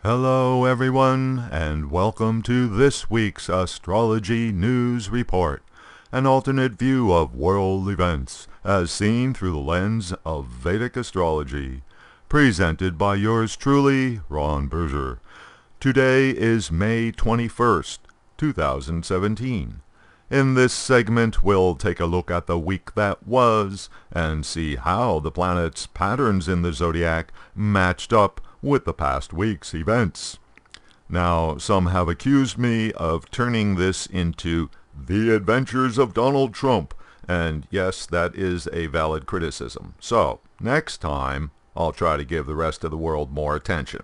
Hello everyone, and welcome to this week's Astrology News Report, an alternate view of world events as seen through the lens of Vedic Astrology, presented by yours truly, Ron Berger. Today is May 21st, 2017. In this segment, we'll take a look at the week that was and see how the planets' patterns in the zodiac matched up with the past week's events. Now, some have accused me of turning this into The Adventures of Donald Trump, and yes, that is a valid criticism. So, next time, I'll try to give the rest of the world more attention.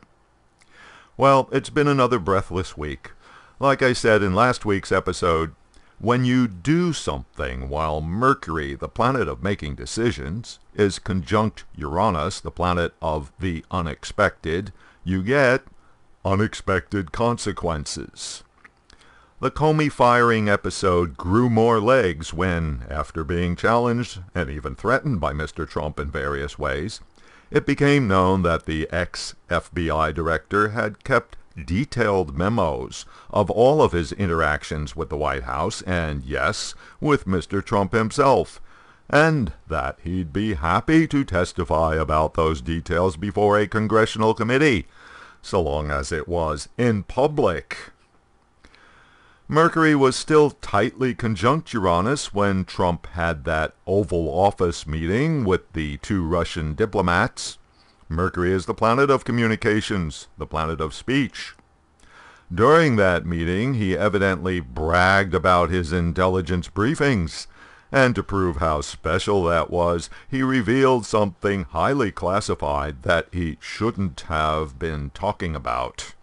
Well, it's been another breathless week. Like I said in last week's episode, when you do something while Mercury, the planet of making decisions, is conjunct Uranus, the planet of the unexpected, you get unexpected consequences. The Comey firing episode grew more legs when, after being challenged and even threatened by Mr. Trump in various ways, it became known that the ex-FBI director had kept detailed memos of all of his interactions with the White House and, yes, with Mr. Trump himself, and that he'd be happy to testify about those details before a congressional committee, so long as it was in public. Mercury was still tightly conjunct Uranus when Trump had that Oval Office meeting with the two Russian diplomats. Mercury is the planet of communications, the planet of speech. During that meeting, he evidently bragged about his intelligence briefings, and to prove how special that was, he revealed something highly classified that he shouldn't have been talking about.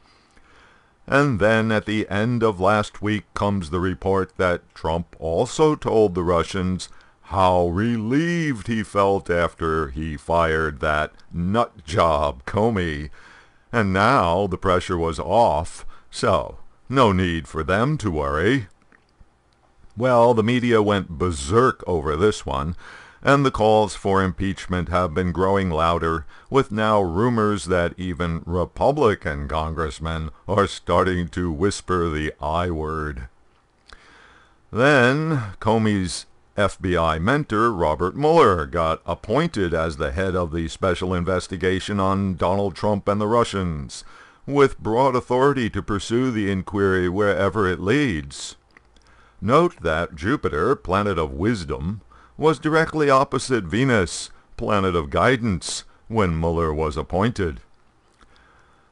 And then at the end of last week comes the report that Trump also told the Russians how relieved he felt after he fired that nut job Comey. And now the pressure was off, so no need for them to worry. Well, the media went berserk over this one, and the calls for impeachment have been growing louder, with now rumors that even Republican congressmen are starting to whisper the I word. Then Comey's FBI mentor, Robert Mueller, got appointed as the head of the special investigation on Donald Trump and the Russians, with broad authority to pursue the inquiry wherever it leads. Note that Jupiter, planet of wisdom, was directly opposite Venus, planet of guidance, when Mueller was appointed.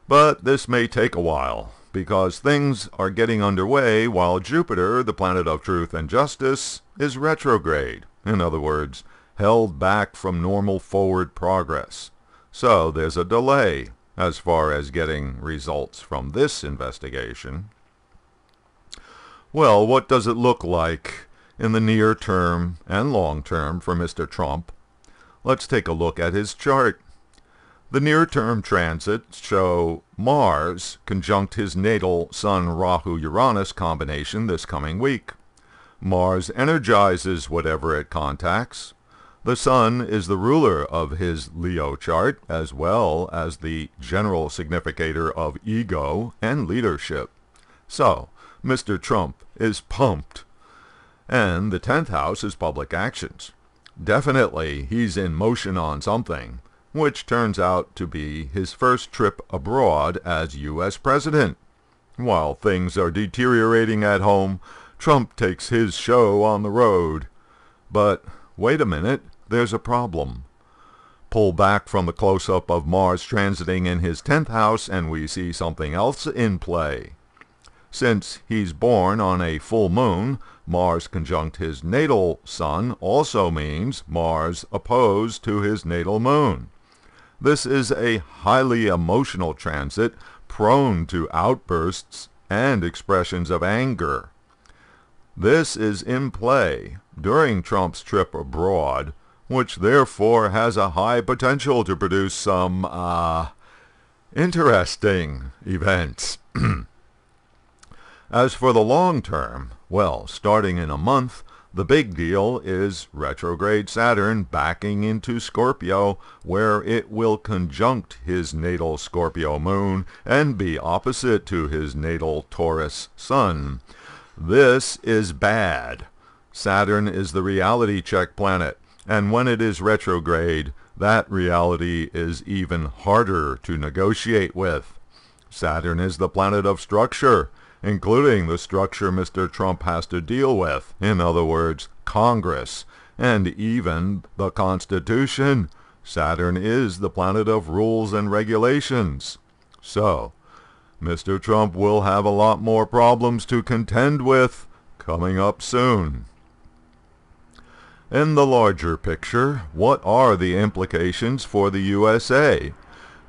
But this may take a while, because things are getting underway while Jupiter, the planet of truth and justice, is retrograde, in other words, held back from normal forward progress. So there's a delay as far as getting results from this investigation. Well, what does it look like in the near term and long term for Mr. Trump? Let's take a look at his chart. The near-term transits show Mars conjunct his natal Sun-Rahu-Uranus combination this coming week. Mars energizes whatever it contacts. The Sun is the ruler of his Leo chart, as well as the general significator of ego and leadership. So, Mr. Trump is pumped. And the 10th house is public actions. Definitely, he's in motion on something, which turns out to be his first trip abroad as U.S. President. While things are deteriorating at home, Trump takes his show on the road. But wait a minute, there's a problem. Pull back from the close-up of Mars transiting in his 10th house and we see something else in play. Since he's born on a full moon, Mars conjunct his natal Sun also means Mars opposed to his natal moon. This is a highly emotional transit, prone to outbursts and expressions of anger. This is in play during Trump's trip abroad, which therefore has a high potential to produce some, interesting events. As for the long term, well, starting in a month, The big deal is retrograde Saturn backing into Scorpio, where it will conjunct his natal Scorpio moon and be opposite to his natal Taurus sun. This is bad. Saturn is the reality check planet, and when it is retrograde, that reality is even harder to negotiate with. Saturn is the planet of structure, including the structure Mr. Trump has to deal with, in other words, Congress, and even the Constitution. Saturn is the planet of rules and regulations. So, Mr. Trump will have a lot more problems to contend with coming up soon. In the larger picture, what are the implications for the USA?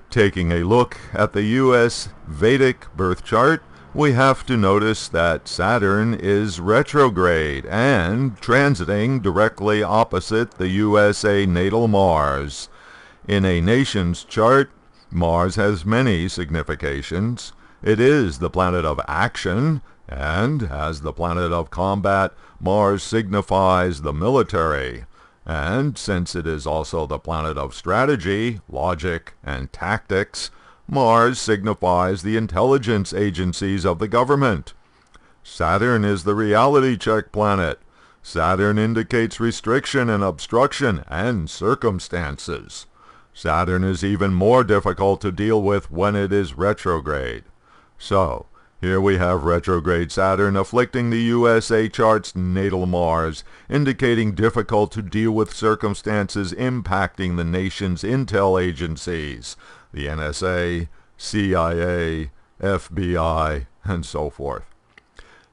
Taking a look at the U.S. Vedic birth chart, we have to notice that Saturn is retrograde and transiting directly opposite the USA natal Mars. In a nation's chart, Mars has many significations. It is the planet of action, and as the planet of combat, Mars signifies the military. And since it is also the planet of strategy, logic, and tactics, Mars signifies the intelligence agencies of the government. Saturn is the reality check planet. Saturn indicates restriction and obstruction and circumstances. Saturn is even more difficult to deal with when it is retrograde. So, here we have retrograde Saturn afflicting the USA chart's natal Mars, indicating difficult to deal with circumstances impacting the nation's intel agencies, the NSA, CIA, FBI, and so forth.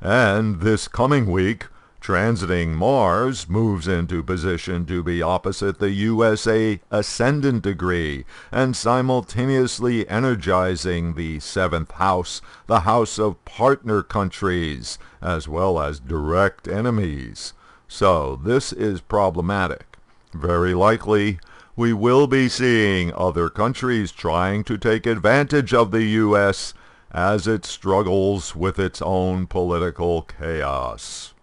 And this coming week, transiting Mars moves into position to be opposite the USA ascendant degree and simultaneously energizing the 7th house, the house of partner countries, as well as direct enemies. So this is problematic. Very likely, we will be seeing other countries trying to take advantage of the U.S. as it struggles with its own political chaos.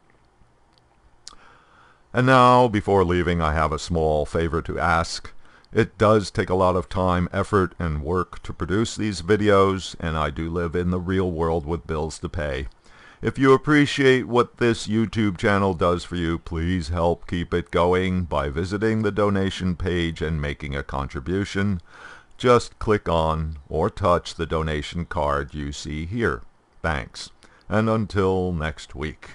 And now, before leaving, I have a small favor to ask. It does take a lot of time, effort, and work to produce these videos, and I do live in the real world with bills to pay. If you appreciate what this YouTube channel does for you, please help keep it going by visiting the donation page and making a contribution. Just click on or touch the donation card you see here. Thanks, and until next week.